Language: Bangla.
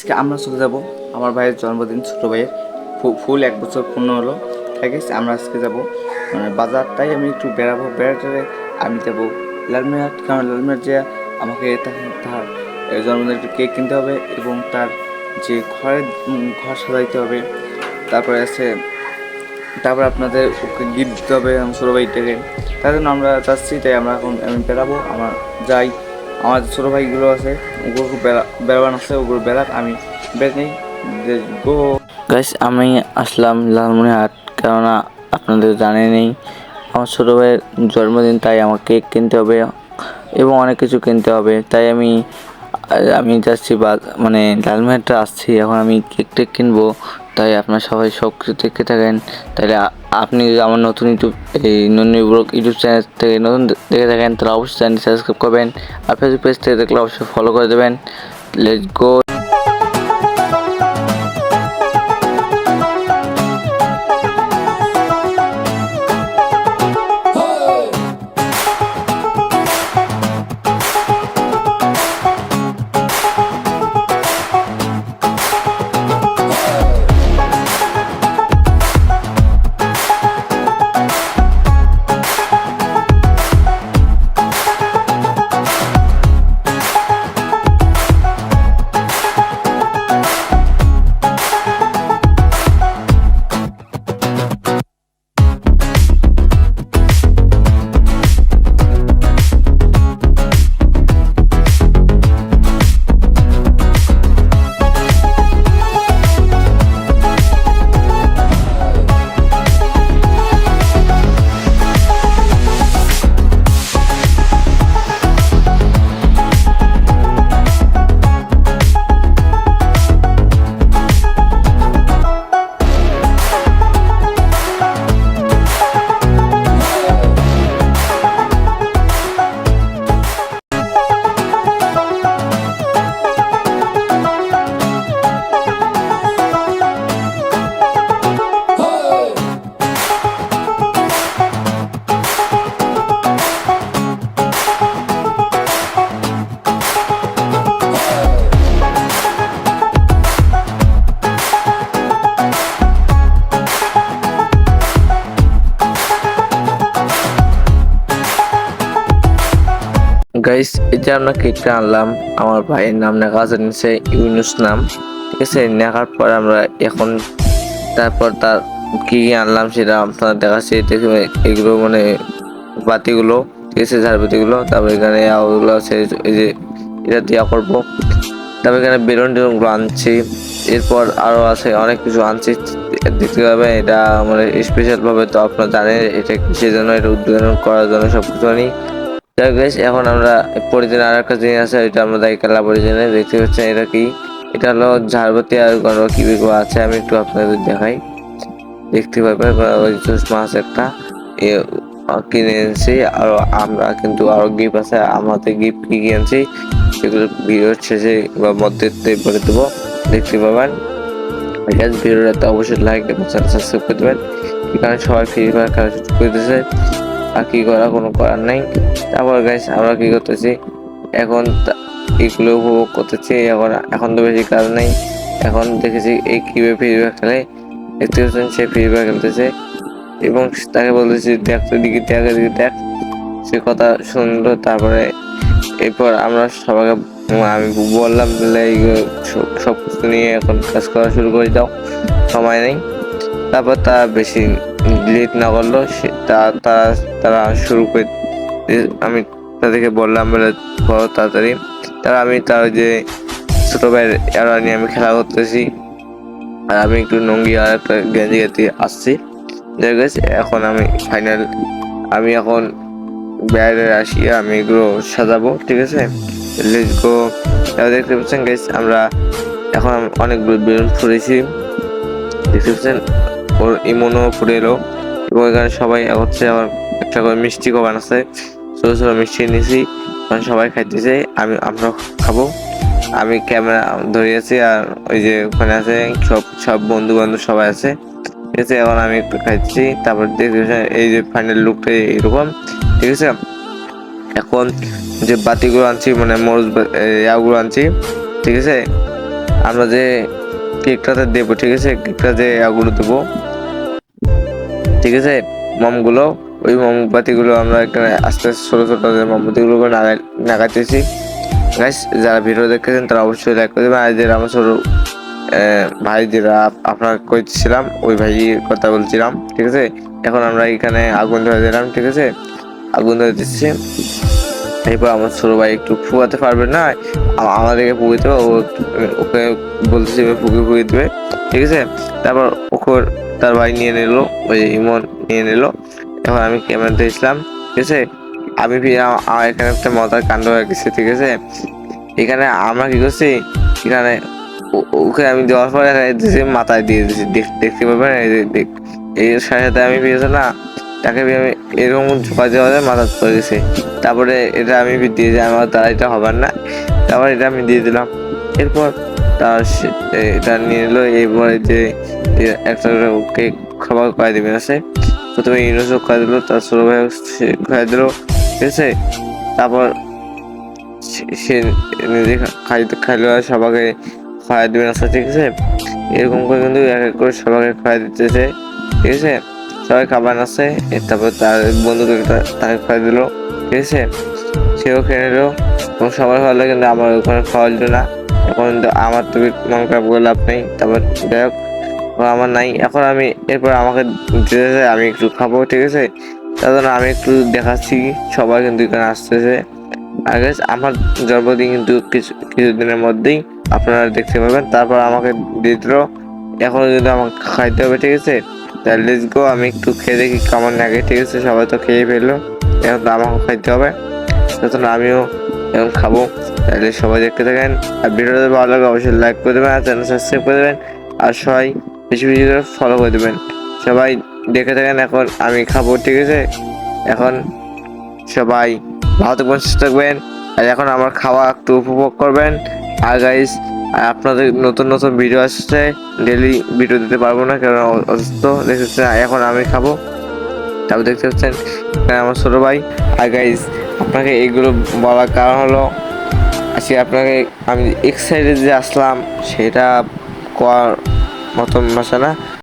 আজকে আমরা চলে যাব আমার ভাইয়ের জন্মদিন, ছোটো ভাইয়ের ফুল 1 বছর পূর্ণ হলো। ঠিক আছে, আমরা আজকে যাব বাজার, তাই আমি একটু বেড়াতে আমি যাবো লালমিনহাট। কারণ লালমিনহাট যে আমাকে তার জন্মদিনের একটু কেক কিনতে হবে এবং তার যে ঘর সাজাইতে হবে। তারপরে আপনাদের ওকে গিফট দিতে হবে আমার ছোটো ভাইটাকে। তার জন্য আমরা যাচ্ছি, তাই আমি বেড়াবো। যাই, আমার ছোটো ভাইগুলো আছে, ওগুলো খুব বেড়াবান আছে, ওগুলো বেড়াক, আমি বেড়ে নেই। গো গাইস, আমি আসলাম লালমনিরহাট, কেননা আপনাদের জানেনই আমার ছোটো ভাইয়ের জন্মদিন, তাই আমার কেক কিনতে হবে এবং অনেক কিছু কিনতে হবে। তাই আমি যাচ্ছি লালমনিরহাটে আসছি। এখন আমি কেক কিনবো, তাই আপনারা সবাই সব কিছু দেখতে থাকেন। তাহলে আপনি যদি আমার নতুন ইউটিউব চ্যানেল থেকে নতুন দেখে থাকেন, তাহলে অবশ্যই চ্যানেলটি সাবস্ক্রাইব করবেন, আর ফেসবুক পেজ থেকে দেখলে অবশ্যই ফলো করে দেবেন। Let's go. গাইস, এই যে আমরা কেকটা আনলাম, আমার ভাইয়ের নাম লেখা আছে নিচে, ইউনুস নাম। ঠিক আছে, নেওয়ার পর আমরা তারপর তার কি আনলাম সেটা আপনারা দেখাচ্ছি। এগুলো বাতিগুলো, ঠিক আছে, ঝাড়বাতিগুলো। তারপর এখানে ওগুলো আছে, এই যে এটা দেওয়া করবো। তারপর এখানে বেলুন টেলুনগুলো আনছি। এরপর আরো আছে অনেক কিছু আনছি, দেখতে পাবেন। এটা স্পেশাল ভাবে, তো আপনারা জানেন এটা কিসের জন্য, এটা উদ্বোধন করার জন্য সবকিছু আনি। এখন আমরা পরিজনে আর একটা জিনিস আছে, এটা আমরা দায়িকালা পরিজনে দেখতে পাচ্ছেন। এটা কি? এটা হলো ঝাড়বাতি আর কি আছে, আমি একটু আপনাদের দেখাই। দেখতে পাবেন ওই চশমা আছে একটা, কিনে এনেছি। আর আমরা কিন্তু আরো গিফট আছে, আমাদের গিফট কি কিনেছি সেগুলো ভিডিওর শেষে বা মধ্যে বলে দেবো, দেখতে পাবেন। ভিডিওটাতে অবশ্যই লাইক এবং সাবস্ক্রাইব করে দেবেন, কারণ সবাই ফ্রি ফায়ার খেলা শুরু করে দিয়েছে, আর কি কোনো করার নাই। তারপর গাইস, আমরা কি করতেছি এখন, এগুলো উপভোগ করতেছি। এখন তো বেশি কাজ নেই। এখন দেখেছি এই কিভাবে ফ্রি ফায়ার খেলে, দেখতে পাচ্ছেন সে ফ্রি ফায়ার খেলতেছে এবং তাকে বলতেছি দেখ, দিকে দেখ। সে কথা শুনলো। তারপরে এরপর আমরা সবাইকে আমি বললাম সব কিছু নিয়ে এখন কাজ করা শুরু করে দাও, সময় নেই। তারপর তারা বেশি লেট না করলো, তারা শুরু করে। আমি তাদেরকে বললাম করো তাড়াতাড়ি। আমি তার যে ছোট ভাইয়ের এরা নিয়ে আমি খেলা করতেছি, আর আমি একটু নঙ্গি আর একটা গেঞ্জি আসছি। এখন আমি এখন বাইরে আসি, আমি এগুলো সাজাবো। ঠিক আছে, লেটস গো। দেখতে পাচ্ছেন গাইস, আমরা এখন অনেকগুলো বেলুন ফুটেছি, দেখতে পাচ্ছেন। ওর ইমনও ফুটে এলো এবং এখানে সবাই হচ্ছে আমার একটা করে মিষ্টি কবান আছে, ছোট ছোট মিষ্টি নিয়েছি, সবাই খাইতেছে, আমরা খাবো। আমি ক্যামেরা ধরিয়েছি, আর ওই যে ওখানে আছে সব বন্ধু বান্ধব সবাই আছে। ঠিক আছে, এখন আমি একটু খাইছি। তারপর দেখতে এই যে ফাইনাল লুকটা এরকম। ঠিক আছে, এখন যে বাতিগুলো আনছি, মরুচ ইয়াগুলো আনছি। ঠিক আছে, আমরা যে কেকটাতে দেবো, ঠিক আছে, কেকটা যে এগুলো দেবো, ঠিক আছে, মোমগুলো, ওই মোমবাতিগুলো আমরা এখানে আস্তে আস্তে ছোট ছোট যে মোমবাতিগুলো লাগাইতেছি। গাইস, যারা ভিডিও দেখতেছেন তারা অবশ্যই লাইক করে দেবেন। আর যারা আমার ছোট ভাই, যেটা আপনার কইছিলাম, ওই ভাইয়ের কথা বলছিলাম, ঠিক আছে। এখন আমরা এখানে আগুন ধরে দিলাম, ঠিক আছে, আগুন ধরে দিচ্ছি। এরপর আমার ছোট ভাই একটু ফুয়াতে পারবে না, আমাদেরকে ফুয়ে দেবে, ওকে বলতেছে ফুকে ফুয়ে দেবে, ঠিক আছে। তারপর ওকে তার ভাই নিয়ে নিল, ওই ইমন নিয়ে নিল। এখন আমি ক্যামেরাতে ইসলাম, ঠিক আছে। আমি আমার এখানে একটা মজার কাণ্ড হয়ে গেছে, ঠিক আছে। এখানে আমরা কি করছি, এখানে ওকে আমি দেওয়ার পরে মাথায় দিয়ে দিয়েছি, দেখতে পাবেন, এই যে এর সাথে সাথে আমি পেয়েছি না, তাকে আমি এরকম ঝোঁকা দেওয়া যায় মাথা পড়ে গেছে। তারপরে এটা আমি দিয়ে যাই, আমার দ্বারা এটা হবার না। তারপর এটা আমি দিয়ে দিলাম। এরপর তার এটা নিয়ে নিলো। এরপরে যে একটা ওকে খাবার খাওয়াই দেবেন আছে, প্রথমে ইউনুসও খাওয়াই দিল, তার ছোট ভাই খাওয়াই দিল, ঠিক আছে। তারপর সে নিজে খাইলো, আর সবাইকে খাওয়াই দেবেন আছে, ঠিক আছে। এরকম করে কিন্তু এক এক করে সবাইকে খাওয়াই দিতেছে, ঠিক আছে। সবাই খাবার আছে, তারপর তার বন্ধুকে তাকে খাওয়াই দিল, ঠিক আছে। সেও খেয়ে নিল এবং সবাই ভালো, কিন্তু আমার ওখানে খাওয়া দিল না। এখন আমার তো মন খারাপ করে লাভ নেই। তারপর যাই হোক, আমার নাই। এখন আমি এরপর আমাকে দিতেছে, আমি একটু খাবো, ঠিক আছে। তার জন্য আমি একটু দেখাচ্ছি, সবাই কিন্তু এখানে আসতেছে। আর গাইস, আমার জন্মদিন কিন্তু কিছুদিনের মধ্যেই আপনারা দেখতে পাবেন। তারপর আমাকে দিয়ে দিল, এখনো কিন্তু আমাকে খাইতে হবে, ঠিক আছে। তাহলে লেটস গো, আমি একটু খেয়ে দেখি কেমন লাগে, ঠিক আছে। সবাই তো খেয়ে ফেললো, এখন তো আমাকে খাইতে হবে, তখন আমিও এখন খাবো। তাহলে সবাই দেখতে থাকেন। আর ভিডিওটা ভালো লাগে অবশ্যই লাইক করে দেবেন, আর চ্যানেল সাবস্ক্রাইব করে দেবেন, আর সবাই বেশি বেশি করে ফলো করে দেবেন। সবাই দেখে থাকেন, এখন আমি খাবো, ঠিক আছে। এখন সবাই ভালো থাকবেন, সুস্থ থাকবেন, আর এখন আমার খাওয়া একটু উপভোগ করবেন। আর গাইস, আপনাদের নতুন নতুন ভিডিও আসছে, ডেলি ভিডিও দিতে পারবো না কারণ অসুস্থ, দেখতে। এখন আমি খাবো, তারপর দেখতে পাচ্ছেন আমার ছোট ভাই। আর গাইস, আপনাকে এইগুলো বলার কারণ হলো, আজকে আপনাকে আমি এক্সাইটেড যে আসলাম, সেটা করার মতন ভাষা না।